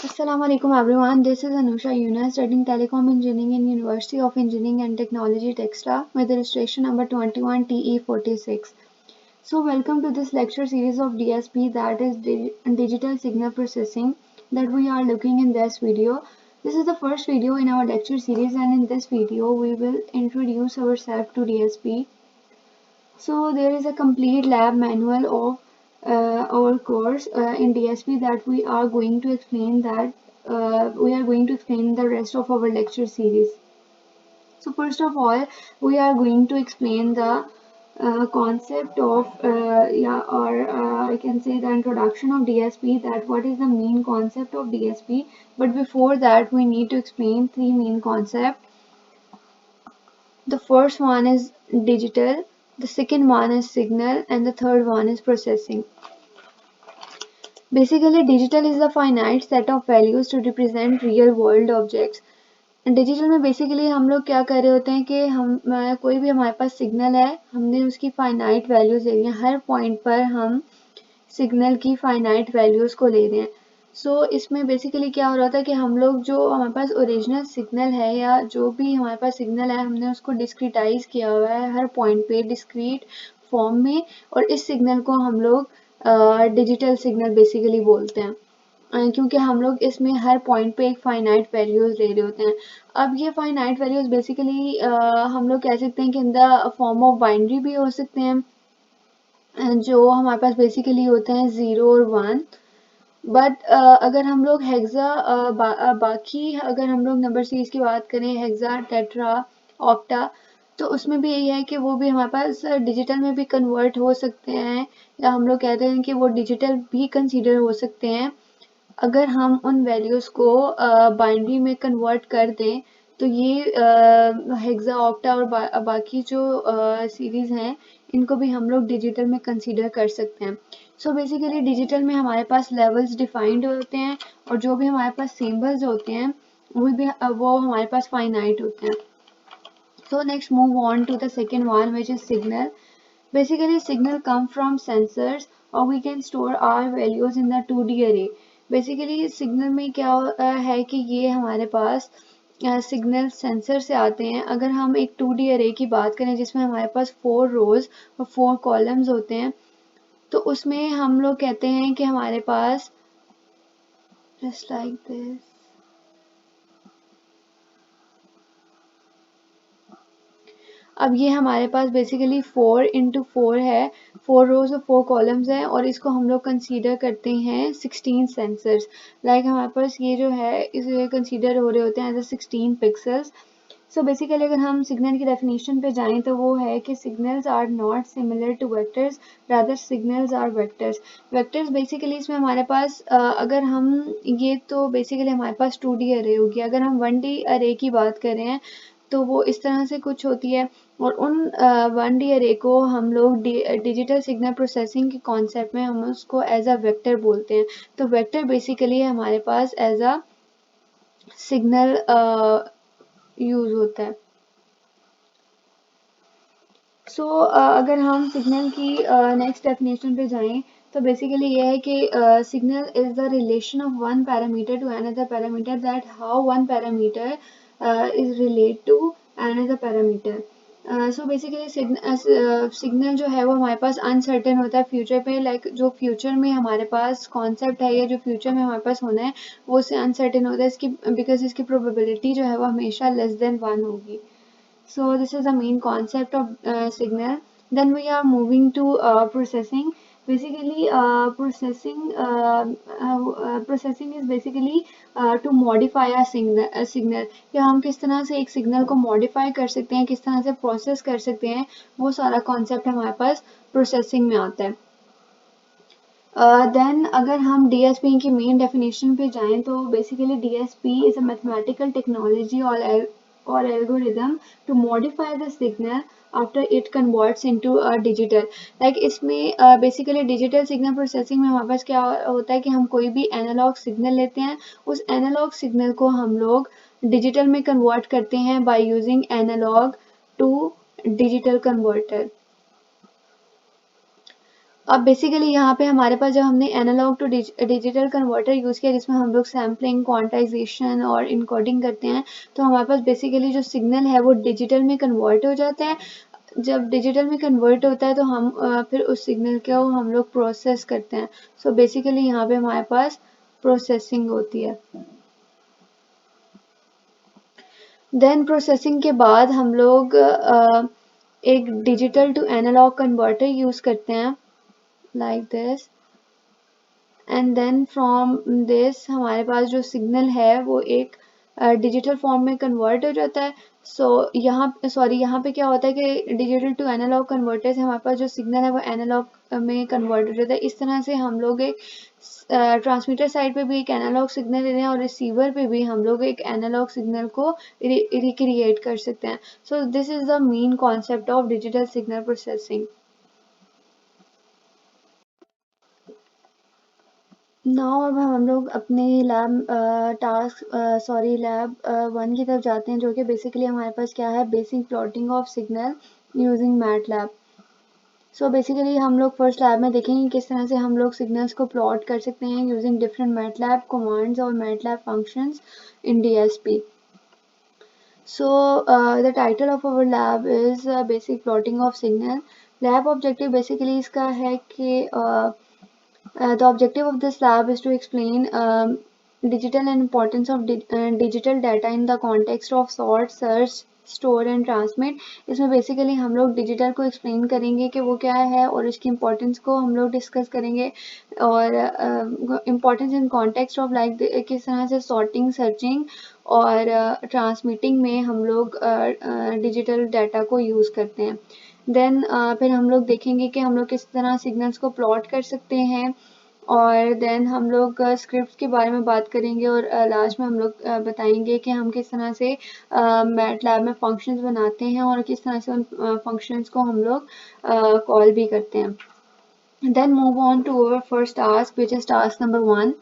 Assalamu alaikum everyone. This is Anusha Yunus studying Telecom Engineering in University of Engineering and Technology Texta with registration number 21TE46. So welcome to this lecture series of DSP, that is Digital Signal Processing, that we are looking in this video. This is the first video in our lecture series, and in this video we will introduce ourselves to DSP. So there is a complete lab manual of our course in DSP that we are going to explain the rest of our lecture series. So first of all, we are going to explain the concept of I can say the introduction of DSP, that what is the main concept of DSP. But before that, we need to explain three main concepts. The first one is digital, the second one is signal, and the third one is processing. Basically, digital is the finite set of values to represent real world objects. Digital में basically हम लोग क्या कर रहे होते हैं कि हम कोई भी हमारे पास सिग्नल है, हमने उसकी फाइनाइट वैल्यूज ले रही हैं, हर पॉइंट पर हम सिग्नल की फाइनाइट वैल्यूज को ले रहे हैं. सो इसमें बेसिकली क्या हो रहा था कि हम लोग जो हमारे पास ओरिजिनल सिग्नल है या जो भी हमारे पास सिग्नल है, हमने उसको डिस्क्रिटाइज किया हुआ है हर पॉइंट पे डिस्क्रीट फॉर्म में, और इस सिग्नल को हम लोग डिजिटल सिग्नल बेसिकली बोलते हैं, क्योंकि हम लोग इसमें हर पॉइंट पे एक फाइनाइट वैल्यूज ले रहे होते हैं. अब ये फाइनाइट वैल्यूज बेसिकली हम लोग कह सकते हैं कि in the form of binary भी हो सकते हैं, जो हमारे पास बेसिकली होते हैं 0 और 1. बट अगर हम लोग हेक्सा बाकी अगर हम लोग नंबर सीरीज की बात करें, हेक्सा, टेट्रा, ऑक्टा, तो उसमें भी यही है कि वो भी हमारे पास डिजिटल में भी कन्वर्ट हो सकते हैं, या हम लोग कहते हैं कि वो डिजिटल भी कंसीडर हो सकते हैं अगर हम उन वैल्यूज़ को बाइनरी में कन्वर्ट कर दें. तो ये हेक्सा, ऑक्टा और बाकी जो सीरीज़ हैं, इनको भी हम लोग डिजिटल में कंसीडर कर सकते हैं. सो बेसिकली डिजिटल में हमारे पास लेवल्स डिफाइंड होते हैं, और जो भी हमारे पास सिंबल्स होते हैं वो हमारे पास फाइनाइट होते हैं. So next move on to the second one, which is signal. Basically signal come from sensors, or we can store our values in the 2D array. Basically signal में क्या है कि ये हमारे पास सिग्नल सेंसर से आते हैं. अगर हम एक 2D array की बात करें जिसमें हमारे पास 4 रोज और 4 कॉलम्स होते हैं, तो उसमें हम लोग कहते हैं कि हमारे पास just like this. अब ये हमारे पास बेसिकली 4 इंटू 4 है, 4 रोज और 4 कॉलम्स हैं, और इसको हम लोग कंसीडर करते हैं 16 सेंसर्स. लाइक हमारे पास ये जो है इसे कंसीडर हो रहे होते हैं as a 16 pixels. So basically अगर हम सिग्नल की डेफिनेशन पे जाएं तो वो है कि signals are not similar to vectors, rather signals are vectors. Vectors basically इसमें हमारे पास अगर हम ये तो बेसिकली हमारे पास 2D अरे होगी. अगर हम 1D अरे की बात करें तो वो इस तरह से कुछ होती है, और उन 1D अरे को हम लोग डिजिटल सिग्नल प्रोसेसिंग के कॉन्सेप्ट में हम उसको एज अ वेक्टर बोलते हैं. तो वेक्टर बेसिकली हमारे पास एज अ सिग्नल यूज होता है. सो अगर हम सिग्नल की नेक्स्ट डेफिनेशन पे जाएं तो बेसिकली ये है कि signal is the relation of one parameter to another parameter, that how one parameter is relate to another parameter. So basically signal जो है वो हमारे पास अनसर्टेन होता है फ्यूचर पे. लाइक जो फ्यूचर में हमारे पास कॉन्सेप्ट है या जो फ्यूचर में हमारे पास होना है वो उससे अनसर्टेन होता है, इसकी बिकॉज इसकी प्रोबेबिलिटी जो है वो हमेशा लेस देन 1 होगी. So this is the main concept of signal. Then we are moving to processing. Basically processing is basically to modify a signal. कि हम किस तरह से एक सिग्नल को modify कर सकते हैं, किस तरह से process कर सकते हैं, वो सारा concept हमारे पास processing में आता है. देन अगर हम DSP की मेन डेफिनेशन पे जाएं तो basically DSP is a mathematical technology और algorithm to modify the signal after it converts into a digital. Like इसमें बेसिकली डिजिटल सिग्नल प्रोसेसिंग में हमारे पास क्या होता है कि हम कोई भी एनालॉग सिग्नल लेते हैं, उस एनालॉग सिग्नल को हम लोग डिजिटल में कन्वर्ट करते हैं by using analogue to digital converter. अब बेसिकली यहाँ पे हमारे पास जब हमने analogue to digital converter use किया जिसमें हम लोग सैम्पलिंग, क्वांटाइजेशन और इनकोडिंग करते हैं, तो हमारे पास बेसिकली जो सिग्नल है वो डिजिटल में कन्वर्ट हो जाता है। जब डिजिटल में कन्वर्ट होता है तो हम फिर उस सिग्नल को हम लोग प्रोसेस करते हैं। सो बेसिकली यहाँ पे हमारे पास प्रोसेसिंग होती है। देन प्रोसेसिंग के बाद हम लोग एक digital to analogue converter use करते हैं like this, and then from this हमारे पास जो सिग्नल है वो एक डिजिटल फॉर्म में कन्वर्ट हो जाता है। यहाँ पे क्या होता है कि डिजिटल टू एनालॉग कन्वर्टर से हमारे पास जो सिग्नल है वो एनालॉग में कन्वर्ट हो जाता है। इस तरह से हम लोग एक ट्रांसमीटर साइड पे भी एक एनालॉग सिग्नल दे रहे हैं और रिसीवर पे भी हम लोग एक एनालॉग सिग्नल को रिक्रिएट कर सकते हैं। So this is the main concept of digital signal processing. Now अब हम लोग अपने लैब 1 की तरफ जाते हैं, जो कि बेसिकली हमारे पास क्या है, basic plotting of signal using MATLAB. So basically हम लोग फर्स्ट लैब में देखेंगे किस तरह से हम लोग सिग्नल्स को प्लॉट कर सकते हैं यूजिंग डिफरेंट मैटलैब कमांड्स और MATLAB functions in DSP. So the title of our lab is basic plotting of signal. Lab objective basically इसका है कि the objective of this lab is to explain digital and importance of digital data in the context of sort, search, store and transmit. इसमें basically हम लोग digital को explain करेंगे कि वो क्या है और इसकी इम्पोर्टेंस को हम लोग डिस्कस करेंगे, और importance in context of like किस तरह से सॉर्टिंग, सर्चिंग और ट्रांसमिटिंग में हम लोग डिजिटल डाटा को यूज़ करते हैं। देन फिर हम लोग देखेंगे कि हम लोग किस तरह सिग्नल्स को प्लॉट कर सकते हैं, और देन हम लोग स्क्रिप्ट के बारे में बात करेंगे, और लास्ट में हम लोग बताएंगे कि हम किस तरह से मैटलैब में फंक्शंस बनाते हैं और किस तरह से उन फंक्शंस को हम लोग कॉल भी करते हैं। Then move on to our first task which is task number 1.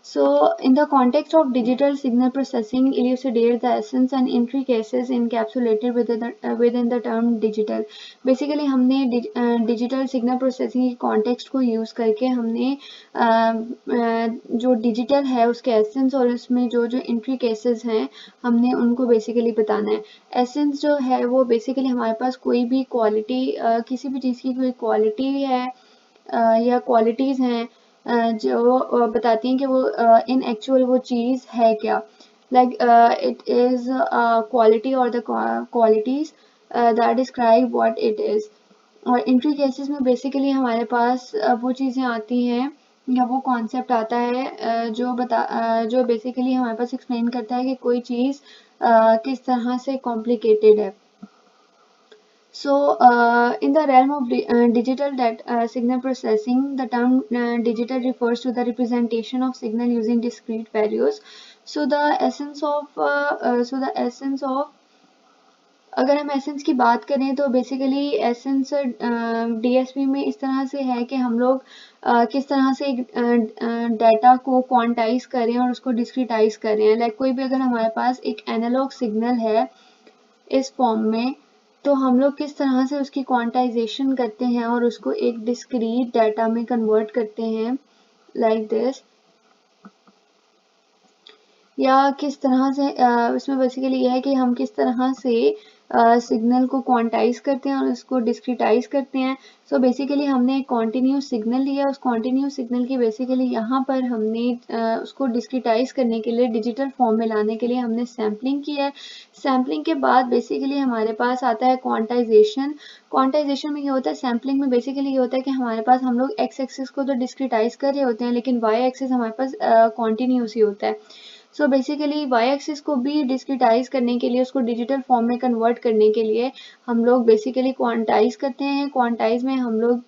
So, in the context of digital signal processing, elucidate the essence and intricacies encapsulated within the term digital. Basically, हमने digital signal processing की context को use करके हमने जो digital है उसके essence और उसमें जो जो intricacies हैं हमने उनको basically बताना है। Essence जो है वो basically हमारे पास कोई भी quality, किसी भी चीज़ की कोई quality है या क्वालिटीज़ हैं जो बताती हैं कि वो इन एक्चुअल वो चीज़ है क्या, लाइक इट इज़ क्वालिटी और the qualities that describe what it is. और इंट्री केसेस में बेसिकली हमारे पास वो चीज़ें आती हैं या वो कॉन्सेप्ट आता है जो बेसिकली हमारे पास एक्सप्लेन करता है कि कोई चीज़ किस तरह से कॉम्प्लिकेटेड है। So, in the realm of digital signal processing, the term digital refers to the representation of signal using discrete values. So, the essence of अगर हम एसेंस की बात करें तो बेसिकली एसेंस डीएसपी में इस तरह से है कि हम लोग किस तरह से डाटा को क्वांटाइज करें और उसको डिस्क्रिटाइज करें। लाइक कोई भी अगर हमारे पास एक एनालॉग सिग्नल है इस फॉर्म में, तो हम लोग किस तरह से उसकी क्वांटाइजेशन करते हैं और उसको एक डिस्क्रीट डाटा में कन्वर्ट करते हैं लाइक दिस, या किस तरह से इसमें बेसिकली ये है कि हम किस तरह से सिग्नल को क्वांटाइज करते हैं और उसको डिस्क्रिटाइज करते हैं। सो बेसिकली हमने एक कॉन्टिन्यूस सिग्नल लिया, उस कॉन्टिन्यूस सिग्नल की बेसिकली यहाँ पर हमने उसको डिस्क्रिटाइज करने के लिए, डिजिटल फॉर्म में लाने के लिए हमने सैम्पलिंग की है। सैम्पलिंग के बाद बेसिकली हमारे पास आता है क्वांटाइजेशन। क्वांटाइजेशन में ये होता है, सैम्पलिंग में बेसिकली ये होता है कि हमारे पास हम लोग एक्स एक्सिस को तो डिस्क्रिटाइज कर रहे होते हैं लेकिन वाई एक्सिस हमारे पास कॉन्टिन्यूस ही होता है। सो बेसिकली वाई एक्सिस को भी डिस्क्रिटाइज करने के लिए, उसको डिजिटल फॉर्म में कन्वर्ट करने के लिए हम लोग बेसिकली क्वांटाइज करते हैं। क्वांटाइज में हम लोग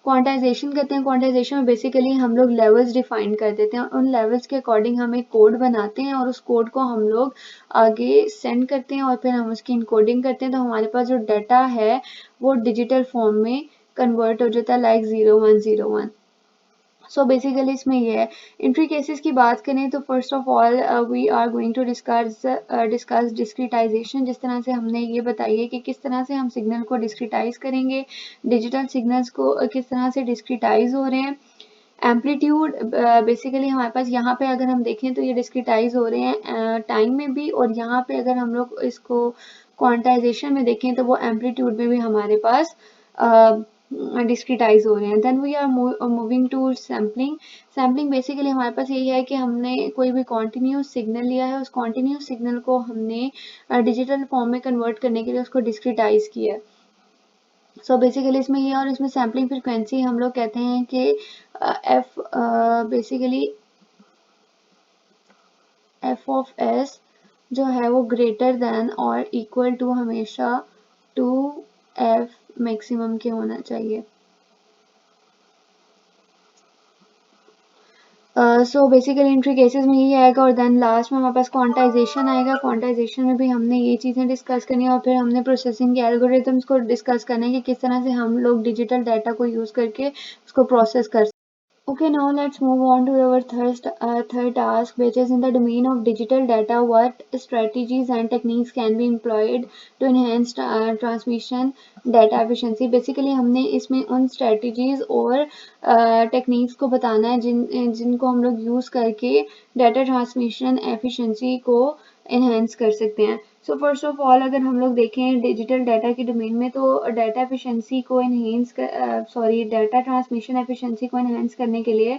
क्वांटाइजेशन करते हैं। क्वांटाइजेशन में बेसिकली हम लोग लेवल्स डिफाइन कर देते हैं, उन लेवल्स के अकॉर्डिंग हम एक कोड बनाते हैं और उस कोड को हम लोग आगे सेंड करते हैं और फिर हम उसकी इनकोडिंग करते हैं, तो हमारे पास जो डाटा है वो डिजिटल फॉर्म में कन्वर्ट हो जाता है लाइक 0101। सो बेसिकली इसमें ये है। एंट्री केसेस की बात करें तो first of all we are going to discuss discretization. जिस तरह से हमने ये बताई है कि किस तरह से हम सिग्नल को डिस्क्रिटाइज करेंगे, डिजिटल सिग्नल्स को किस तरह से डिस्क्रिटाइज हो रहे हैं। एम्पलीट्यूड बेसिकली हमारे पास यहाँ पे अगर हम देखें तो ये डिस्क्रिटाइज हो रहे हैं टाइम में भी, और यहाँ पे अगर हम लोग इसको क्वांटाइजेशन में देखें तो वो एम्पलीट्यूड में भी हमारे पास डिस्क्रिटाइज हो रहे हैं। Then we are moving to sampling. Sampling basically हमारे पास यही है कि हमने कोई भी कॉन्टिन्यूस सिग्नल लिया है, उस कॉन्टिन्यूस सिग्नल को हमने डिजिटल फॉर्म में कन्वर्ट करने के लिए उसको डिस्क्रिटाइज किया है। सो बेसिकली इसमें ये, और इसमें सैम्पलिंग फ्रिक्वेंसी हम लोग कहते हैं कि F basically F of S जो है वो ग्रेटर देन और इक्वल टू हमेशा टू एफ मैक्सिमम के होना चाहिए। सो बेसिकली एंट्री केसेस में यही आएगा, और देन लास्ट में हमारे पास क्वांटाइजेशन आएगा। क्वांटाइजेशन में भी हमने ये चीज़ें डिस्कस करनी है, और फिर हमने प्रोसेसिंग के एल्गोरिथम्स को डिस्कस करना है कि किस तरह से हम लोग डिजिटल डाटा को यूज़ करके उसको प्रोसेस कर। Okay, now let's move on to our third task, which is in the domain of digital data. What strategies and techniques can be employed to enhance transmission data efficiency? Basically, हमने इसमें उन strategies और techniques को बताना है जिनको हम लोग use करके data transmission efficiency को enhance कर सकते हैं। सो फर्स्ट ऑफ ऑल अगर हम लोग देखें डिजिटल डाटा के डोमेन में, तो डाटा एफिशिएंसी को डाटा ट्रांसमिशन एफिशिएंसी को एनहेंस करने के लिए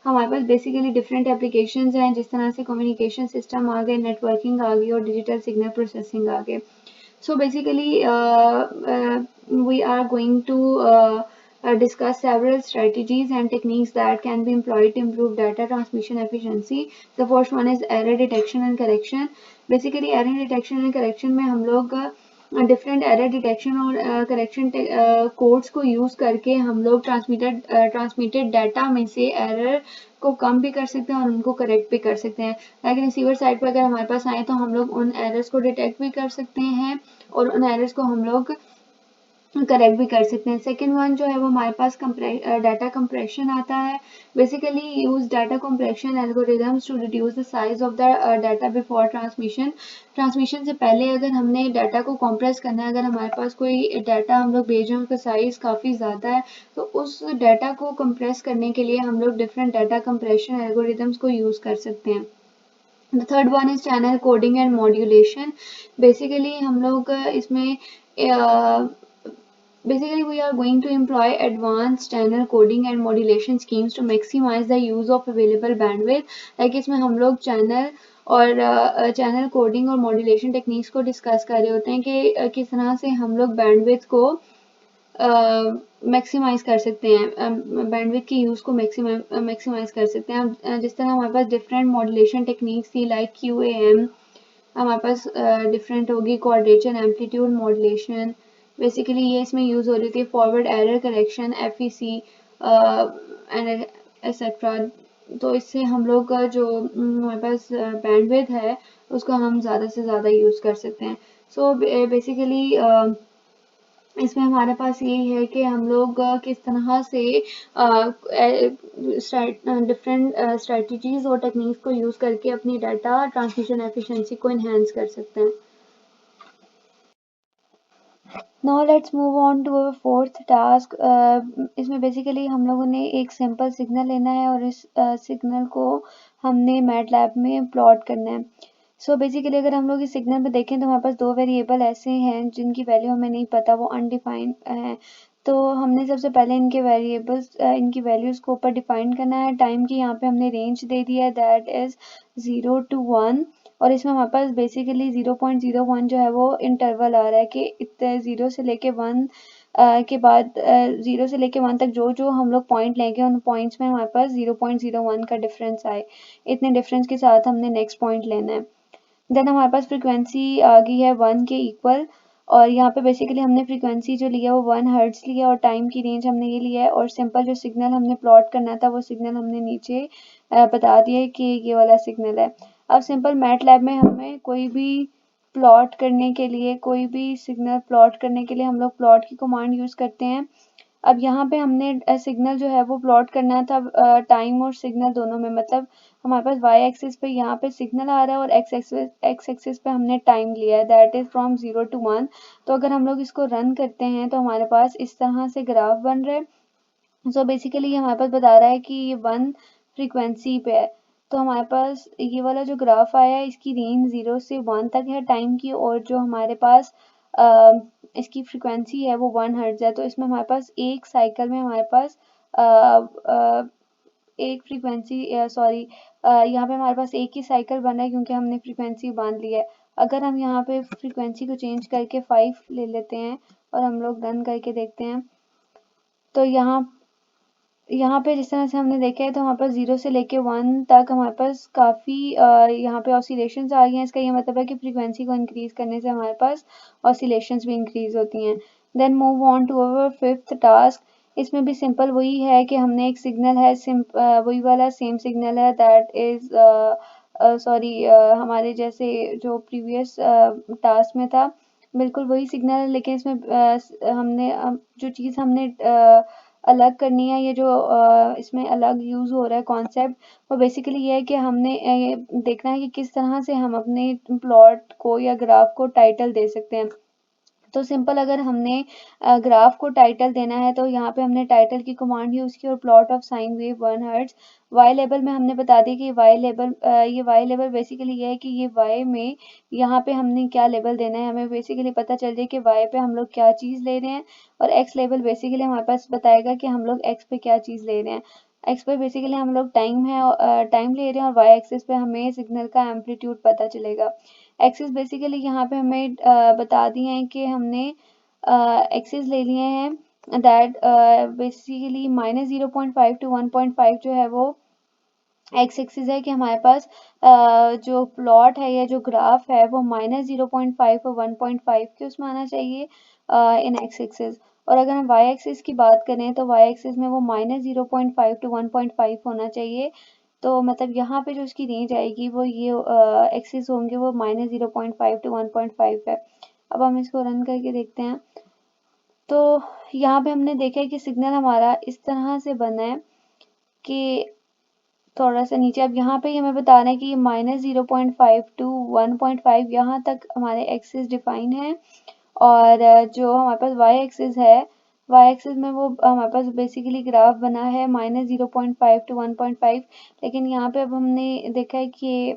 हमारे पास बेसिकली डिफरेंट एप्लीकेशंस हैं, जिस तरह से कम्युनिकेशन सिस्टम आ गए, नेटवर्किंग आ गई और डिजिटल सिग्नल प्रोसेसिंग आ गए। So basically, we are going to discuss several strategies and techniques that can be employed to improve data transmission efficiency. The first one is error detection and correction. Basically, error detection and correction में हम लोग different error detection और correction codes को use करके हम लोग transmitted data में से एरर को कम भी कर सकते हैं और उनको करेक्ट भी कर सकते हैं। लाइक रिसीवर साइड पर अगर हमारे पास आए तो हम लोग उन एरर्स को डिटेक्ट भी कर सकते हैं और उन एरर्स को हम लोग करेक्ट भी कर सकते हैं। सेकेंड वन जो है वो हमारे पास डाटा कंप्रेशन आता है। Basically use data compression algorithms to reduce the size of the data before transmission. Transmission से पहले अगर हमने डाटा को कंप्रेस करना है, अगर हमारे पास कोई डाटा हम लोग भेज रहे हैं उसका साइज काफ़ी ज़्यादा है, तो उस डाटा को कंप्रेस करने के लिए हम लोग डिफरेंट डाटा कंप्रेशन एल्गोरिदम्स को यूज़ कर सकते हैं। The third one is channel coding and modulation. Basically हम लोग इसमें basically we are going to employ advanced channel coding and modulation schemes to maximize the use of available bandwidth. Like इसमें हम लोग चैनल और चैनल कोडिंग और modulation techniques को discuss कर रहे होते हैं कि किस तरह से हम लोग बैंडविड्थ को मैक्सिमाइज कर सकते हैं, बैंडविड्थ की यूज़ को मैक्सिमाइज कर सकते हैं। जिस तरह हमारे पास डिफरेंट मॉड्यूलेशन टेक्निक्स थी लाइक QAM, हमारे पास डिफरेंट होगी क्वाड्रेचर एम्पलीट्यूड मॉड्यूलेशन। बेसिकली ये इसमें यूज़ हो रही थी forward error correction, FEC and etcetera. तो इससे हम लोग का जो हमारे पास बैंडविड्थ है उसको हम ज़्यादा से ज़्यादा यूज़ कर सकते हैं। सो बेसिकली इसमें हमारे पास यही है कि हम लोग किस तरह से डिफरेंट स्ट्रेटजीज और टेक्निक्स को यूज़ करके अपनी डाटा ट्रांसमिशन एफिशिएंसी को इन्हेंस कर सकते हैं। Now let's move on to our fourth task. इसमें बेसिकली हम लोगों ने एक सिंपल सिग्नल लेना है और इस सिग्नल को हमने मैटलैब में प्लॉट करना है। सो बेसिकली अगर हम लोग इस सिग्नल में देखें तो हमारे पास दो वेरिएबल ऐसे हैं जिनकी वैल्यू हमें नहीं पता, वो अनडिफाइंड है। तो हमने सबसे पहले इनकी वैल्यूज़ को ऊपर डिफाइन करना है। टाइम की यहाँ पे हमने रेंज दे दिया है, दैट इज़ 0 to 1, और इसमें हमारे पास बेसिकली 0.01 जो है वो इंटरवल आ रहा है कि इतने 0 से लेके 1 के बाद 0 से लेके 1 तक जो जो हम लोग पॉइंट लेंगे उन पॉइंट्स में हमारे पास 0.01 का डिफरेंस आए, इतने डिफरेंस के साथ हमने नेक्स्ट पॉइंट लेना है। देन हमारे पास फ्रीक्वेंसी आ गई है 1 के इक्वल, और यहाँ पे बेसिकली हमने फ्रीक्वेंसी जो लिया वो 1 हर्ट्ज लिया और टाइम की रेंज हमने ये लिया है, और सिंपल जो सिग्नल हमने प्लॉट करना था वो सिग्नल हमने नीचे बता दिया है कि ये वाला सिग्नल है। अब सिंपल मैटलैब में हमें कोई भी सिग्नल प्लॉट करने के लिए हम लोग प्लॉट की कमांड यूज़ करते हैं। अब यहाँ पे हमने सिग्नल जो है वो प्लॉट करना था टाइम और सिग्नल दोनों में, मतलब हमारे पास वाई एक्सिस पे यहाँ पे सिग्नल आ रहा है और एक्स एक्सिस पे हमने टाइम लिया है, दैट इज फ्रॉम 0 to 1। तो अगर हम लोग इसको रन करते हैं तो हमारे पास इस तरह से ग्राफ बन रहे हैं। सो बेसिकली हमारे पास बता रहा है कि ये 1 फ्रीक्वेंसी पे है। तो हमारे पास ये वाला जो ग्राफ आया है इसकी रेंज 0 से 1 तक है टाइम की, और जो हमारे पास इसकी फ्रीक्वेंसी है वो 1 हर्ट्ज है। तो इसमें हमारे पास एक साइकिल में हमारे पास एक फ्रीक्वेंसी सॉरी यहाँ पे हमारे पास एक ही साइकिल बना है क्योंकि हमने फ्रीक्वेंसी बांध ली है। अगर हम यहाँ पे फ्रीक्वेंसी को चेंज करके 5 ले लेते हैं और हम लोग रन करके देखते हैं, तो यहाँ पे जिस तरह से हमने देखा है तो हमारे पास 0 से लेके 1 तक हमारे पास काफ़ी यहाँ पे ऑसिलेशंस आ गई हैं। इसका ये मतलब है कि फ्रीक्वेंसी को इंक्रीज करने से हमारे पास ऑसिलेशंस भी इंक्रीज होती हैं। Then move on to our fifth task. इसमें भी सिंपल वही है कि हमने एक सिग्नल है वही वाला सेम सिग्नल है, दैट इज सॉरी हमारे जैसे जो प्रीवियस टास्क में था बिल्कुल वही सिग्नल है, लेकिन इसमें हमने जो चीज़ हमने अलग करनी है, ये जो इसमें अलग यूज़ हो रहा है कॉन्सेप्ट, वो बेसिकली ये है कि हमने ये देखना है कि किस तरह से हम अपने प्लॉट को या ग्राफ को टाइटल दे सकते हैं। तो सिंपल अगर हमने ग्राफ को टाइटल देना है तो यहाँ पे हमने टाइटल की कमांड यूज़ की और plot of sine wave 1 hertz. Y level में हमने बता दिया कि ये वाई लेवल बेसिकली ये है कि ये वाई में यहाँ पे हमने क्या लेवल देना है, हमें बेसिकली पता चल जाए कि वाई पे हम लोग क्या चीज़ ले रहे हैं, और एक्स लेवल बेसिकली हमारे पास बताएगा कि हम लोग एक्स पे क्या चीज़ ले रहे हैं। एक्स पे बेसिकली हम लोग टाइम ले रहे हैं और वाई एक्सिस पे हमें सिग्नल का एम्पलीट्यूड पता चलेगा। एक्सिस बेसिकली यहाँ पे हमें बता दिए हैं कि हमने एक्सिस ले लिए हैं, दैट बेसिकली -0.5 to 1.5 जो है वो एक्स एक्सिस है, कि हमारे पास जो प्लॉट है या जो ग्राफ है वो -0.5 और 1.5 के उसमें आना चाहिए इन एक्स एक्सिस। और अगर हम वाई एक्सिस की बात करें तो वाई एक्सिस में वो -0.5 to 1.5 होना चाहिए। तो मतलब यहाँ पे जो इसकी रेंज आएगी वो ये एक्सिस होंगे वो -0.5 to 1.5 है। अब हम इसको रन करके देखते हैं तो यहाँ पे हमने देखा है कि सिग्नल हमारा इस तरह से बना है कि थोड़ा सा नीचे, अब यहाँ पे हमें बता रहे हैं कि -0.5 to 1.5 यहाँ तक हमारे एक्सिस डिफाइन है, और जो हमारे पास वाई एक्सिस है, वाई एक्सिस में वो हमारे पास बेसिकली ग्राफ बना है -0.5 to 1.5। लेकिन यहाँ पे अब हमने देखा है कि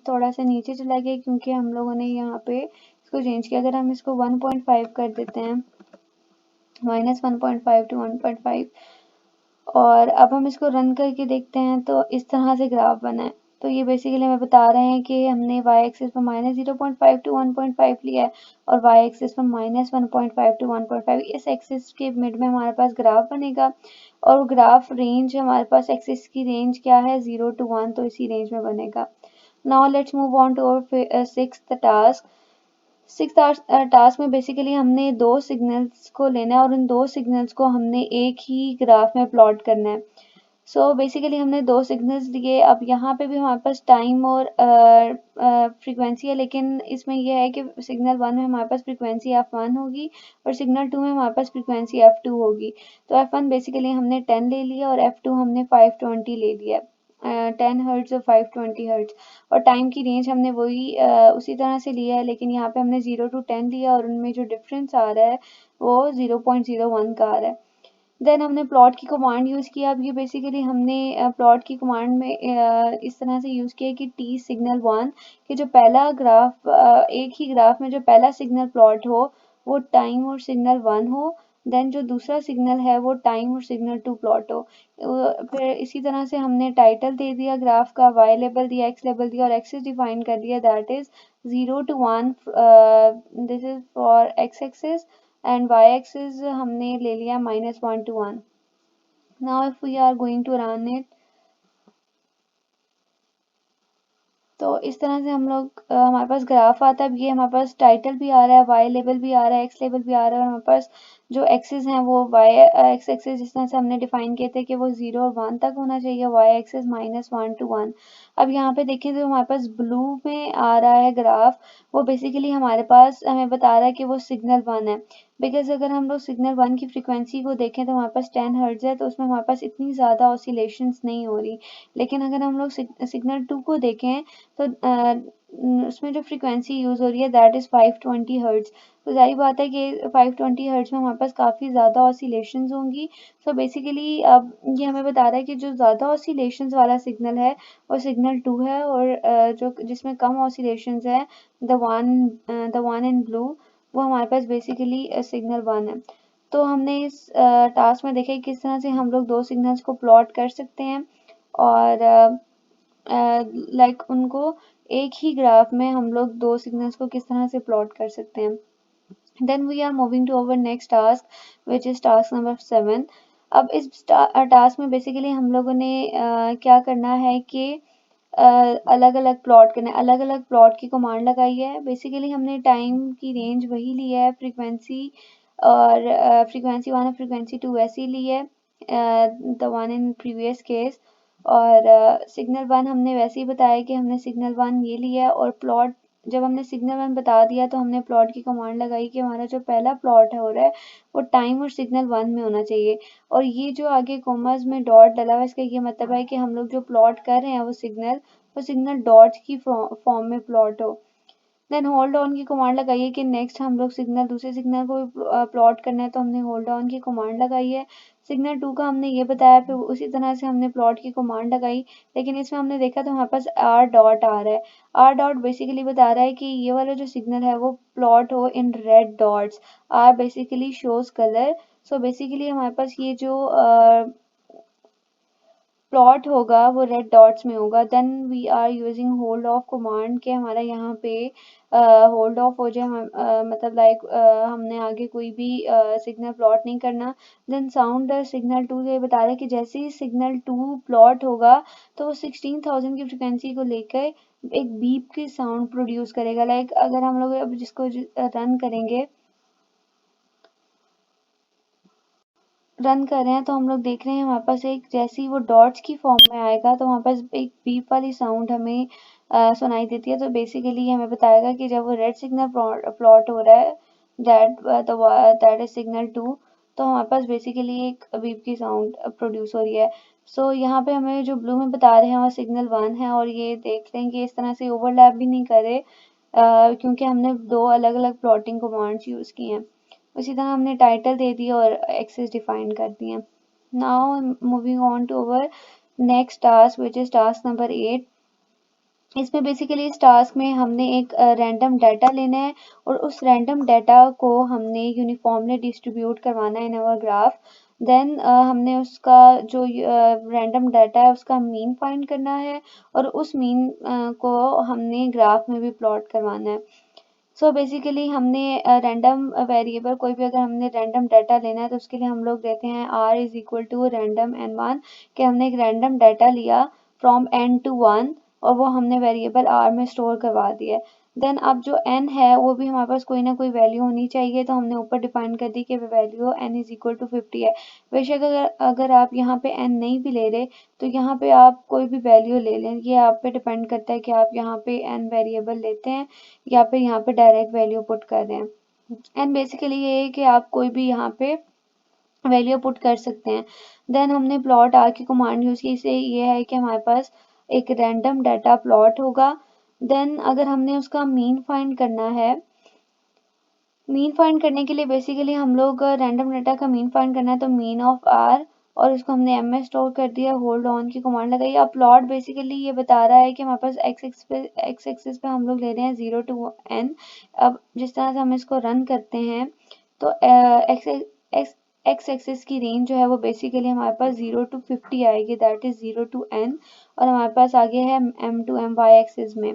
थोड़ा सा नीचे चला गया क्योंकि हम लोगों ने यहाँ पे इसको चेंज किया। अगर हम इसको 1.5 कर देते हैं, -1.5 to 1.5, और अब हम इसको रन करके देखते हैं तो इस तरह से ग्राफ बना है। तो ये बेसिकली हमें बता रहे हैं कि हमने वाई एक्सिस पर -0.5 to 1.5 लिया है और वाई एक्सिस पर -1.5 to 1.5। इस एक्सिस के मिड में हमारे पास ग्राफ बनेगा, और ग्राफ रेंज हमारे पास एक्सिस की रेंज क्या है 0 to 1, तो इसी रेंज में बनेगा। Now let's move on to our sixth task. Task में बेसिकली हमने दो सिग्नल्स को लेना है और उन दो सिग्नल्स को हमने एक ही ग्राफ में प्लॉट करना है। सो बेसिकली हमने दो सिग्नल्स लिए। अब यहाँ पे भी हमारे पास टाइम और फ्रीक्वेंसी है, लेकिन इसमें यह है कि सिग्नल 1 में हमारे पास फ्रीक्वेंसी f1 होगी और सिग्नल 2 में हमारे पास फ्रीक्वेंसी f2 होगी। तो f1 बेसिकली हमने 10 ले लिया और f2 हमने 520 ले लिया, 10 हर्ट्ज और 520 हर्ट्ज। और टाइम की रेंज हमने वही उसी तरह से लिया है, लेकिन यहाँ पे हमने 0 to 10 लिया और उनमें जो डिफरेंस आ रहा है वो 0.01 का आ रहा है। देन हमने प्लॉट की कमांड यूज़ किया। अब ये बेसिकली हमने प्लॉट की कमांड में इस तरह से यूज़ किया कि टी सिग्नल 1, कि जो पहला ग्राफ एक ही ग्राफ में जो पहला सिग्नल प्लॉट हो वो टाइम और सिग्नल 1 हो, देन जो दूसरा सिग्नल है वो टाइम और सिग्नल 2 प्लॉट हो। फिर इसी तरह से हमने टाइटल दे दिया ग्राफ का, वाई लेवल दिया, एक्स लेवल दिया और एक्सिस डिफाइन कर दिया, that is 0 to 1, this is for x axis, and y axis हमने ले लिया -1 to 1। Now if we are going to run it, तो इस तरह से हम लोग हमारे पास ग्राफ आता है। अब ये हमारे पास टाइटल भी आ रहा है, वाई लेवल भी आ रहा है, एक्स लेवल भी आ रहा है, और हमारे पास जो एक्सिस हैं वो वाई एक्स एक्सिस जिस तरह से हमने डिफाइन किए थे कि वो 0 और 1 तक होना चाहिए, वाई एक्सिस -1 to 1। अब यहाँ पे देखें तो हमारे पास ब्लू में आ रहा है ग्राफ, वो बेसिकली हमारे पास हमें बता रहा है कि वो सिग्नल 1 है। बिकॉज अगर हम लोग सिग्नल 1 की फ्रीक्वेंसी को देखें तो हमारे पास 10 हर्ट्ज है, तो उसमें हमारे पास इतनी ज़्यादा ऑसिलेशंस नहीं हो रही। लेकिन अगर हम लोग सिग्नल 2 को देखें तो उसमें जो फ्रीक्वेंसी यूज़ हो रही है दैट इज़ 520 हर्ट्ज। तो जाहिर बात है कि 520 हर्ट्ज में हमारे पास काफ़ी ज़्यादा ऑसिलेशंस होंगी। सो बेसिकली अब ये हमें बता रहा है कि जो ज़्यादा ऑसिलेशंस वाला सिग्नल है वो सिग्नल 2 है, और जो जिसमें कम ऑसिलेशंस है द वन इन ब्लू वो हमारे पास बेसिकली सिग्नल 1 है। तो हमने इस टास्क में देखा किस तरह से हम लोग दो सिग्नल्स को प्लॉट कर सकते हैं, और लाइक उनको एक ही ग्राफ में हम लोग दो सिग्नल्स को किस तरह से प्लॉट कर सकते हैं। Then we are moving to our next task, which is task number 7। अब इस टास्क में बेसिकली हम लोगों ने क्या करना है कि अलग अलग प्लॉट करना है, अलग अलग प्लॉट की कमांड लगाई है। बेसिकली हमने टाइम की रेंज वही ली है, फ्रीक्वेंसी और फ्रीक्वेंसी 1 और फ्रीक्वेंसी 2 वैसी ली है, the one in previous case. और सिग्नल 1 हमने वैसे ही बताया कि हमने सिग्नल 1 ये लिया है, और प्लॉट जब हमने सिग्नल 1 बता दिया तो हमने प्लॉट की कमांड लगाई कि हमारा जो पहला प्लॉट हो रहा है वो टाइम और सिग्नल 1 में होना चाहिए। और ये जो आगे कॉमास में डॉट डला हुआ है, इसका ये मतलब है कि हम लोग जो प्लॉट कर रहे हैं वो सिग्नल डॉट की फॉर्म में प्लॉट हो। देन होल्ड ऑन की कमांड लगाइए कि नेक्स्ट हम लोग दूसरे सिग्नल को प्लॉट करना है, तो हमने होल्ड ऑन की कमांड लगाई है। सिग्नल 2 का हमने ये बताया, फिर उसी तरह से हमने प्लॉट की कमांड लगाई, लेकिन इसमें हमने देखा तो हमारे पास आर डॉट आ रहा है। आर डॉट बेसिकली बता रहा है कि ये वाला जो सिग्नल है वो प्लॉट हो in red dots. R basically shows colour. So basically हमारे पास ये जो प्लॉट होगा वो रेड डॉट्स में होगा। Then we are using hold off command के हमारा यहाँ पे होल्ड ऑफ हो जाए, मतलब लाइक हमने आगे कोई भी सिग्नल प्लॉट नहीं करना। देन साउंड सिग्नल 2 ये बता रहा है कि जैसे ही सिग्नल 2 प्लॉट होगा तो वो 16,000 की फ्रिक्वेंसी को लेकर एक बीप की साउंड प्रोड्यूस करेगा। लाइक अगर हम लोग अब जिसको रन करेंगे, रन कर रहे हैं तो हम लोग देख रहे हैं हमारे पास एक जैसे ही वो डॉट्स की फॉर्म में आएगा तो हमारे पास एक बीप वाली साउंड हमें सुनाई देती है। तो बेसिकली हमें बताएगा कि जब वो रेड सिग्नल प्लॉट हो रहा है दैट इज सिग्नल 2, तो हमारे पास बेसिकली एक बीप की साउंड प्रोड्यूस हो रही है। सो यहाँ पे हमें जो ब्लू में बता रहे हैं वो सिग्नल 1 है, और ये देख लें कि इस तरह से ओवरलैप भी नहीं करे क्योंकि हमने दो अलग अलग प्लॉटिंग कमांड्स यूज़ की हैं। उसी तरह हमने टाइटल दे दिया और एक्सेस डिफाइन कर दिए। Now moving on to our next task which is task number 8। इसमें बेसिकली इस टास्क में हमने एक रैंडम डाटा लेना है, और उस रैंडम डाटा को हमने यूनिफॉर्मली डिस्ट्रीब्यूट करवाना है इन अवर ग्राफ। देन हमने उसका जो रैंडम डाटा है उसका मीन फाइंड करना है, और उस मीन को हमने ग्राफ में भी प्लॉट करवाना है। सो बेसिकली हमने रैंडम वेरिएबल कोई भी अगर हमने रैंडम डाटा लेना है तो उसके लिए हम लोग देते हैं r is equal to random n1, कि हमने एक रैंडम डाटा लिया फ्रॉम n to 1 और वो हमने वेरिएबल r में स्टोर करवा दिया है। देन अब जो n है वो भी हमारे पास कोई ना कोई वैल्यू होनी चाहिए, तो हमने ऊपर डिफाइन कर दी कि value n is equal to 50 है। बेशक अगर आप यहाँ पे n नहीं भी ले रहे तो यहाँ पे आप कोई भी वैल्यू ले लें, ये आप पे डिपेंड करता है कि आप यहाँ पे n वेरिएबल लेते हैं या फिर यहाँ पे डायरेक्ट वैल्यू पुट कर रहे हैं। एंड बेसिकली ये है कि आप कोई भी यहाँ पे वैल्यू पुट कर सकते हैं। देन हमने प्लॉट आर की कमांड यूज़ की, इससे ये है कि हमारे पास एक रैंडम डाटा प्लॉट होगा। देन अगर हमने उसका मीन फाइंड करना है, मीन फाइंड करने के लिए बेसिकली हम लोग रैंडम डाटा का मीन फाइंड करना है तो मीन ऑफ आर, और इसको हमने एम में स्टोर कर दिया, होल्ड ऑन की कमांड लगाई। अब प्लॉट बेसिकली ये बता रहा है कि हमारे पास एक्स एक्सिस पे हम लोग ले रहे हैं 0 to n। अब जिस तरह से हम इसको रन करते हैं तो एक्स एक्सिस की रेंज जो है वो बेसिकली हमारे पास 0 to 50 आएगी, दैट इज 0 to n, और हमारे पास आगे है m to m y axis में।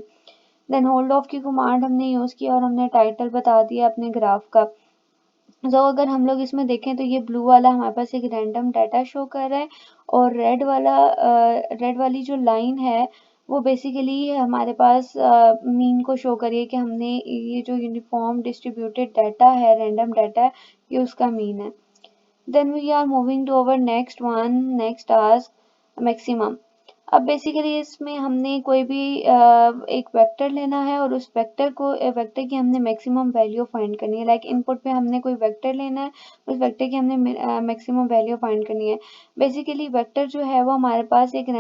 देन होल्ड ऑफ की कमांड हमने यूज़ किया और हमने टाइटल बता दिया अपने ग्राफ का। तो अगर हम लोग इसमें देखें तो ये ब्लू वाला हमारे पास एक रैंडम डाटा शो कर रहा है, और रेड वाली जो लाइन है वो बेसिकली हमारे पास मीन को शो करिए कि हमने ये जो यूनिफॉर्म डिस्ट्रीब्यूटेड डाटा है, रैंडम डाटा है, ये उसका मीन है। Then we are moving to our next task, maximum. अब बेसिकली इसमें हमने कोई भी एक वेक्टर लेना है और उस वेक्टर की हमने मैक्सिमम वैल्यू फाइंड करनी है। लाइक इनपुट पे हमने कोई वेक्टर लेना है, उस वेक्टर की हमने मैक्सिमम वैल्यू फाइंड करनी है। बेसिकली वेक्टर जो है वो हमारे पास एक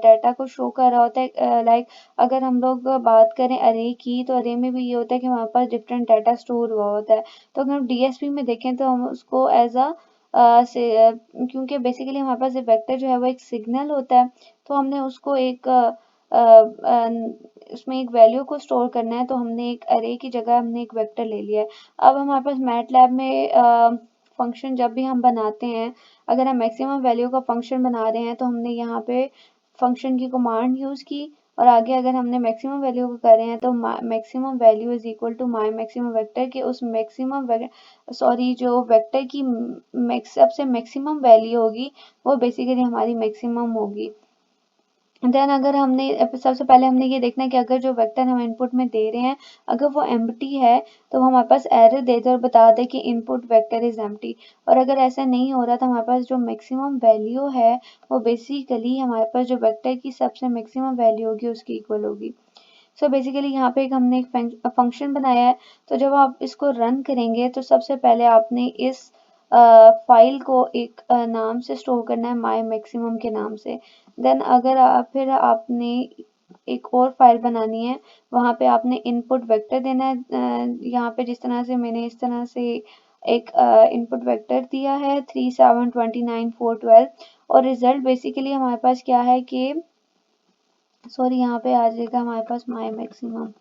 डाटा को शो कर रहा होता है। लाइक अगर हम लोग बात करें अरे की, तो अरे में भी ये होता है कि हमारे पास डिफरेंट डाटा स्टोर हुआ होता है। तो अगर हम डीएसपी में देखें तो हम उसको एज अ क्योंकि बेसिकली हमारे पास वेक्टर जो है वो एक सिग्नल होता है, तो हमने उसको एक उसमें एक वैल्यू को स्टोर करना है, तो हमने एक अरे की जगह हमने एक वेक्टर ले लिया है। अब हमारे पास मैटलैब में फंक्शन जब भी हम बनाते हैं, अगर हम मैक्सिमम वैल्यू का फंक्शन बना रहे हैं तो हमने यहाँ पे फंक्शन की कमांड यूज की, और आगे अगर हमने मैक्सिमम वैल्यू को कर रहे हैं तो maximum value is equal to my maximum vector के उस जो वेक्टर की सबसे मैक्सिमम वैल्यू होगी वो बेसिकली हमारी मैक्सिमम होगी। देन अगर हमने सबसे पहले हमने ये देखना है कि अगर जो वेक्टर हम इनपुट में दे रहे हैं अगर वो एम्प्टी है तो हमारे पास एरर दे दे और बता दे कि इनपुट वेक्टर इज एम्प्टी। और अगर ऐसा नहीं हो रहा तो हमारे पास जो मैक्सिमम वैल्यू है वो बेसिकली हमारे पास जो वेक्टर की सबसे मैक्सिमम वैल्यू होगी उसकी इक्वल होगी। सो बेसिकली यहाँ पे हमने एक फंक्शन बनाया है, तो जब आप इसको रन करेंगे तो सबसे पहले आपने इस फाइल को एक नाम से स्टोर करना है, माई मैक्सिमम के नाम से। देन अगर फिर आपने एक और फाइल बनानी है, वहाँ पे आपने इनपुट वेक्टर देना है। यहाँ पे जिस तरह से मैंने इस तरह से एक इनपुट वेक्टर दिया है 3 7 29 4 12, और रिजल्ट बेसिकली हमारे पास क्या है कि सॉरी यहाँ पे आ जाएगा हमारे पास माई मैक्सिमम।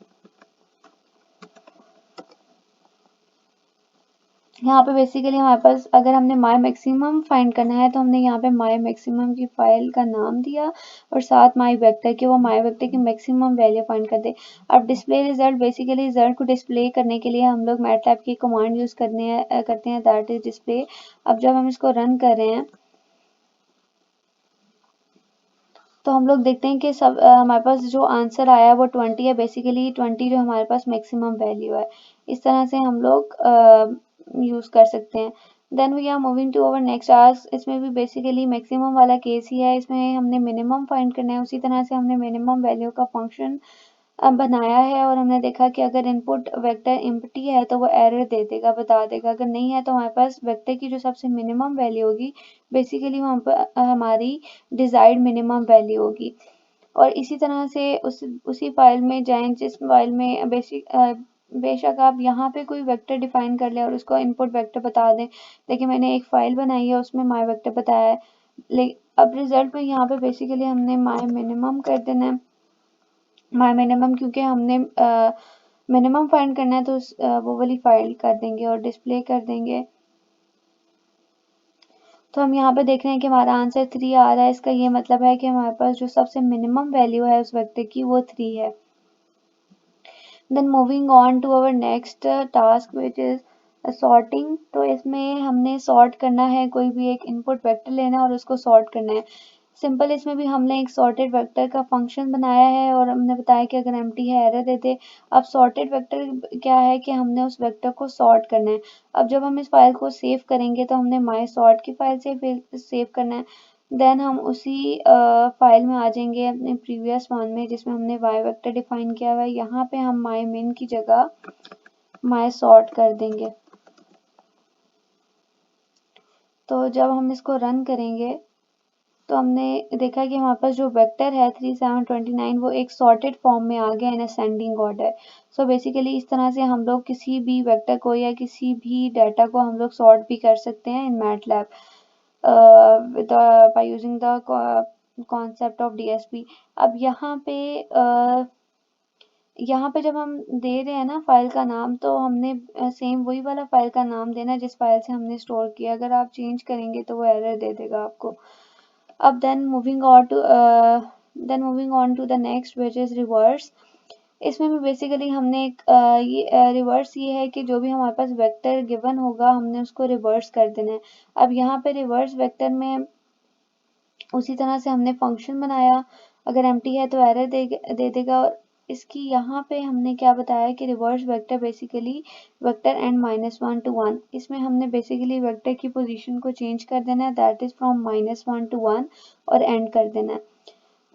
यहाँ पे बेसिकली हमारे पास अगर हमने माई मैक्सिमम फाइंड करना है तो हमने यहाँ पे माई मैक्सिमम की फाइल का नाम दिया और साथ माई वेक्टर के वो माई वेक्टर की मैक्सिमम वैल्यू फाइंड कर दे। अब डिस्प्ले रिजल्ट बेसिकली रिजल्ट को डिस्प्ले करने के लिए हम लोग मैटलैब की कमांड यूज करते हैं दैट इज डिस्प्ले। अब जब हम इसको रन कर रहे हैं तो हम लोग देखते हैं कि सब हमारे पास जो आंसर आया है वो 20 है। बेसिकली 20 जो हमारे पास मैक्सिमम वैल्यू है, इस तरह से हम लोग यूज कर सकते हैं। Then we are moving to our next task. इसमें भी बेसिकली मैक्सिमम वाला केस ही है, इसमें हमने मिनिमम फाइंड करना है। उसी तरह से हमने मिनिमम वैल्यू का फंक्शन बनाया है और हमने देखा कि अगर इनपुट वेक्टर एम्प्टी है तो वो एरर दे देगा, बता देगा। अगर नहीं है तो हमारे पास वेक्टर की जो सबसे मिनिमम वैल्यू होगी बेसिकली वहाँ पर हमारी डिजायर्ड मिनिमम वैल्यू होगी। और इसी तरह से उसी फाइल में जाएं जिस फाइल में बेशक आप यहाँ पे कोई वेक्टर डिफाइन कर लें और उसको इनपुट वेक्टर बता दें। देखिए मैंने एक फाइल बनाई है उसमें माई वेक्टर बताया है, लेकिन अब रिजल्ट में यहाँ पे बेसिकली हमने माई मिनिमम कर देना है। माई मिनिमम क्योंकि हमने मिनिमम फाइंड करना है तो वो वाली फाइल कर देंगे और डिस्प्ले कर देंगे। तो हम यहाँ पे देख रहे हैं कि हमारा आंसर 3 आ रहा है। इसका ये मतलब है कि हमारे पास जो सबसे मिनिमम वैल्यू है उस वेक्टर की वो 3 है। Then moving on to our next task which is sorting. तो इसमें हमने सॉर्ट करना है, कोई भी एक इनपुट वेक्टर लेना है और उसको सॉर्ट करना है। सिंपल इसमें भी हमने एक सॉर्टेड वेक्टर का फंक्शन बनाया है और हमने बताया कि अगर एम्प्टी है एरर दे दे। अब सॉर्टेड वेक्टर क्या है कि हमने उस वेक्टर को सॉर्ट करना है। अब जब हम इस फाइल को सेव करेंगे तो हमने माई सॉर्ट की फाइल से सेव करना है। देन हम उसी फाइल में आ जाएंगे अपने प्रीवियस वन में जिसमें हमने वाई वेक्टर डिफाइन किया हुआ है। यहाँ पे हम माई मिन की जगह माई सॉर्ट कर देंगे। तो जब हम इसको रन करेंगे तो हमने देखा कि हमारे पास जो वेक्टर है 3 7 29 वो एक सॉर्टेड फॉर्म में आ गया in ascending order. So basically इस तरह से हम लोग किसी भी वेक्टर को या किसी भी डाटा को हम लोग सॉर्ट भी कर सकते हैं in MATLAB by using the concept of DSP. अब यहाँ पे जब हम दे रहे हैं ना फाइल का नाम तो हमने सेम वही वाला फाइल का नाम देना जिस फाइल से हमने स्टोर किया। अगर आप चेंज करेंगे तो वो एरर दे देगा आपको। अब then moving on to the next which is reverse। इसमें भी बेसिकली हमने एक ये रिवर्स ये है कि जो भी हमारे पास वेक्टर गिवन होगा हमने उसको रिवर्स कर देना है। अब यहाँ पे रिवर्स वेक्टर में उसी तरह से हमने फंक्शन बनाया अगर एम्प्टी है तो एरर दे देगा। और इसकी यहाँ पे हमने क्या बताया कि reverse vector basically vector and -1 to 1, इसमें हमने बेसिकली वेक्टर की पोजीशन को चेंज कर देना है, दैट इज फ्रॉम -1 to 1 और एंड कर देना है।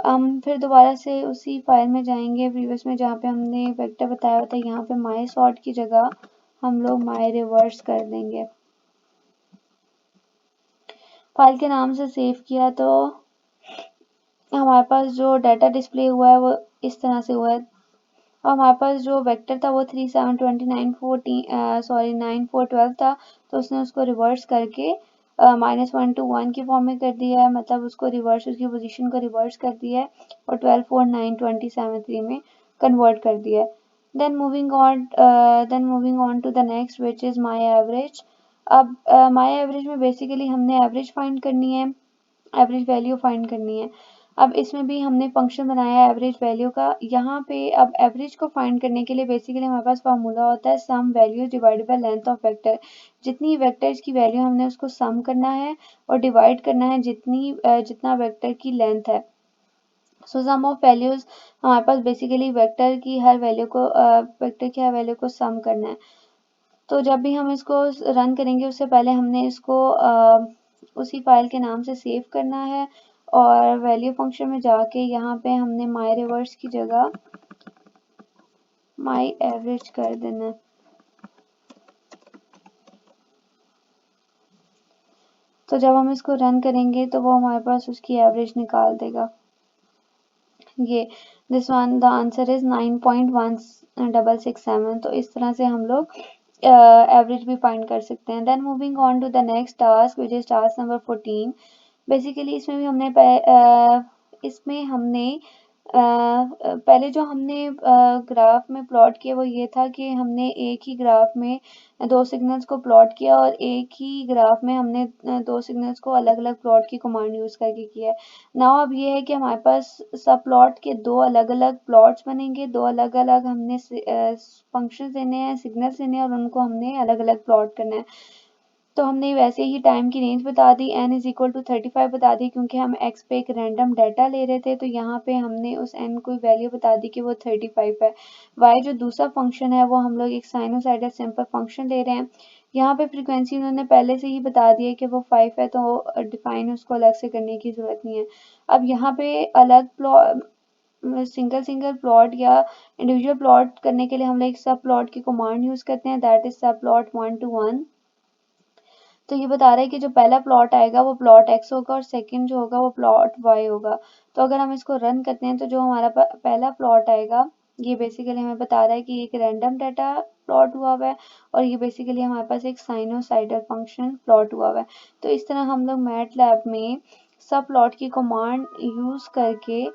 हम फिर दोबारा से उसी फाइल में जाएंगे प्रीवियस में जहाँ पे हमने वेक्टर बताया होता है, यहाँ पे माई सॉर्ट की जगह हम लोग माई रिवर्स कर देंगे। फाइल के नाम से सेव किया तो हमारे पास जो डाटा डिस्प्ले हुआ है वो इस तरह से हुआ है। और हमारे पास जो वेक्टर था वो 9412 था, तो उसने उसको रिवर्स करके -1 to 1 की फॉर्म में कर दिया है, मतलब उसको रिवर्स, उसकी पोजीशन को रिवर्स कर दिया है और 12492073 में कन्वर्ट कर दिया है। Then moving on to the next which is my average. अब माई एवरेज में बेसिकली हमने एवरेज फाइंड करनी है, एवरेज वैल्यू फाइंड करनी है। अब इसमें भी हमने फंक्शन बनाया है एवरेज वैल्यू का। यहाँ पे अब एवरेज को फाइंड करने के लिए बेसिकली हमारे पास फार्मूला होता है sum values divided by length of vector. जितनी वेक्टर्स की वैल्यू हमने उसको सम करना है और डिवाइड करना है जितना वेक्टर की लेंथ है। सो सम ऑफ वैल्यूज हमारे पास बेसिकली वेक्टर की हर वैल्यू को सम करना है। तो जब भी हम इसको रन करेंगे उससे पहले हमने इसको उसी फाइल के नाम से सेव करना है और वैल्यू फंक्शन में जाके यहाँ पे हमने माई रिवर्स की जगह माई एवरेज कर देना है। तो जब हम इसको रन करेंगे तो वो हमारे पास उसकी एवरेज निकाल देगा। ये this one the answer is 9.1667। तो इस तरह से हम लोग एवरेज भी फाइंड कर सकते हैं। Then moving on to the next task which is task number 14। Basically इसमें हमने पहले जो हमने ग्राफ में प्लॉट किया वो ये था कि हमने एक ही ग्राफ में दो सिग्नल्स को प्लॉट किया और एक ही ग्राफ में हमने दो सिग्नल्स को अलग अलग प्लॉट की कमांड यूज करके किया है। नाउ अब ये है कि हमारे पास सब प्लॉट के दो अलग अलग प्लॉट्स बनेंगे, दो अलग अलग हमने फंक्शंस देने हैं, सिग्नल्स देने हैं और उनको हमने अलग अलग प्लॉट करना है। तो हमने वैसे ही टाइम की रेंज बता दी, n इज इक्वल टू 35 बता दी क्योंकि हम x पे एक रैंडम डाटा ले रहे थे, तो यहाँ पे हमने उस n को वैल्यू बता दी कि वो 35 है। y जो दूसरा फंक्शन है वो हम लोग एक साइनोसाइडल सिंपल फंक्शन ले रहे हैं। यहाँ पे फ्रीक्वेंसी उन्होंने पहले से ही बता दिया कि वो 5 है, तो डिफाइन उसको अलग से करने की जरूरत नहीं है। अब यहाँ पे अलग सिंगल प्लॉट या इंडिविजुअल प्लॉट करने के लिए हम लोग एक सब प्लॉट की कमांड यूज करते हैं, दैट इज सब प्लॉट 1 to 1। तो ये बता रहा है कि जो पहला प्लॉट आएगा वो प्लॉट x होगा और सेकंड जो होगा वो प्लॉट y होगा। तो अगर हम इसको रन करते हैं तो जो हमारा पहला प्लॉट आएगा ये बेसिकली हमें बता रहा है कि एक रैंडम डाटा प्लॉट हुआ है और ये बेसिकली हमारे पास एक साइनोसाइडल फंक्शन प्लॉट हुआ है। तो इस तरह हम लोग मैटलैब में सब प्लॉट की कमांड यूज करके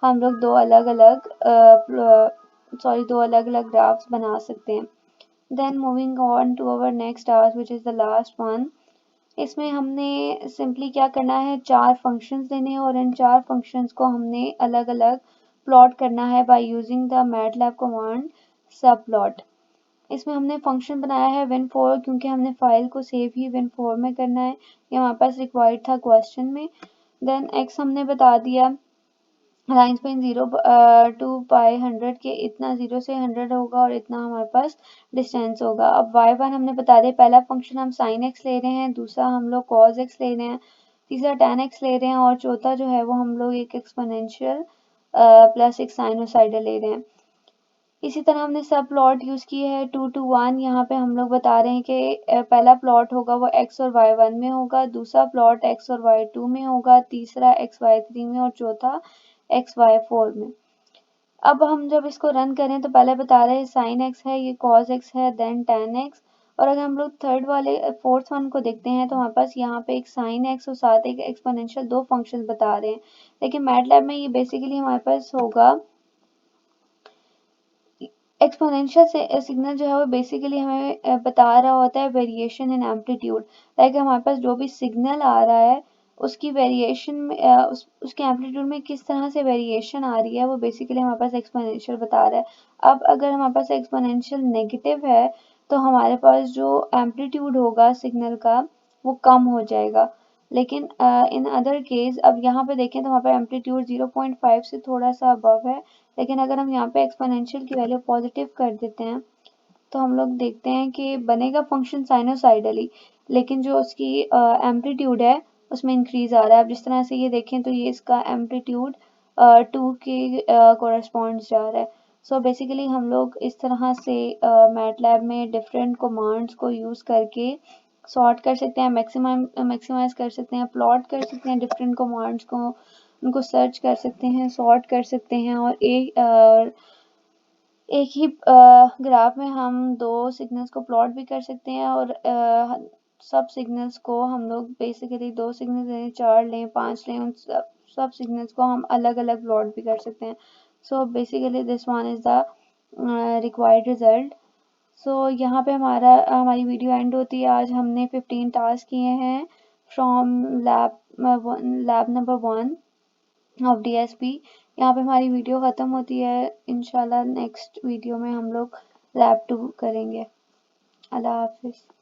हम लोग दो अलग अलग ग्राफ्स बना सकते हैं। Then moving on to our next task which is the last one। इसमें हमने सिंपली क्या करना है, चार फंक्शंस देने हैं और इन चार फंक्शंस को हमने अलग अलग प्लॉट करना है bye using the MATLAB command सब प्लॉट। इसमें हमने फंक्शन बनाया है win4 क्योंकि हमने फाइल को सेव ही win4 में करना है, ये हमारे पास रिक्वायर्ड था क्वेश्चन में। देन x हमने बता दिया लाइन्स पे 0 टू पाई 100 के इतना 0 से 100 होगा और इतना हमारे पास डिस्टेंस होगा। अब y1 हमने बता दिया, पहला फंक्शन हम sin x ले रहे हैं, दूसरा हम लोग cos x ले रहे हैं, तीसरा tan x ले रहे हैं और चौथा जो है वो हम लोग एक एक्सपोनेंशियल प्लस एक साइनोसाइडल ले रहे हैं। इसी तरह हमने सब प्लॉट यूज किए हैं 2 to 1। यहाँ पे हम लोग बता रहे हैं कि पहला प्लॉट होगा वो x और y1 में होगा, दूसरा प्लॉट x और y2 में होगा, तीसरा x y3 में और चौथा x y4 में। अब हम जब इसको रन करें तो पहले बता रहे हैं साइन x है, ये cos x है, देन tan x। और अगर हम लोग फोर्थ वन को देखते हैं तो हमारे पास यहाँ पे एक साइन x और साथ एक एक्सपोनेंशियल दो फंक्शन बता रहे हैं। लेकिन मैटलैब में ये बेसिकली हमारे पास होगा एक्सपोनेंशियल से सिग्नल जो है वो बेसिकली हमें बता रहा होता है वेरिएशन इन एम्पलीट्यूड। लाइक हमारे पास जो भी सिग्नल आ रहा है उसकी वेरिएशन में उसके एम्पलीट्यूड में किस तरह से वेरिएशन आ रही है वो बेसिकली हमारे पास एक्सपोनेंशियल बता रहा है। अब अगर हमारे पास एक्सपोनेंशियल नेगेटिव है तो हमारे पास जो एम्पलीट्यूड होगा सिग्नल का वो कम हो जाएगा। लेकिन इन अदर केस अब यहाँ पे देखें तो वहाँ पे एम्पलीट्यूड 0.5 से थोड़ा सा अबव है, लेकिन अगर हम यहाँ पे एक्सपोनेंशियल की वैल्यू पॉजिटिव कर देते हैं तो हम लोग देखते हैं कि बनेगा फंक्शन साइनोसाइडली, लेकिन जो उसकी एम्पलीट्यूड है उसमें इंक्रीज आ रहा है। अब जिस तरह से ये देखें तो ये इसका एम्पलीट्यूड 2 के कोरस्पॉन्ड जा रहा है। सो बेसिकली हम लोग इस तरह से मैटलैब में डिफरेंट कमांड्स को यूज़ करके सॉर्ट कर सकते हैं, मैक्सिमाइज कर सकते हैं, प्लॉट कर सकते हैं डिफरेंट कमांड्स को, उनको सर्च कर सकते हैं, सॉर्ट कर सकते हैं और एक ही ग्राफ में हम दो सिग्नल्स को प्लॉट भी कर सकते हैं और सब सिग्नल्स को हम लोग बेसिकली दो सिग्नल्स लें, चार लें, पांच लें, उन सब सिग्नल्स को हम अलग अलग प्लॉट भी कर सकते हैं। So basically this one is the required result. So यहाँ पे हमारी वीडियो एंड होती है। आज हमने 15 टास्क किए हैं from lab number 1 of DSP. यहाँ पे हमारी वीडियो ख़त्म होती है। इंशाल्लाह नेक्स्ट वीडियो में हम लोग लैब 2 करेंगे। अल्लाह हाफिज़।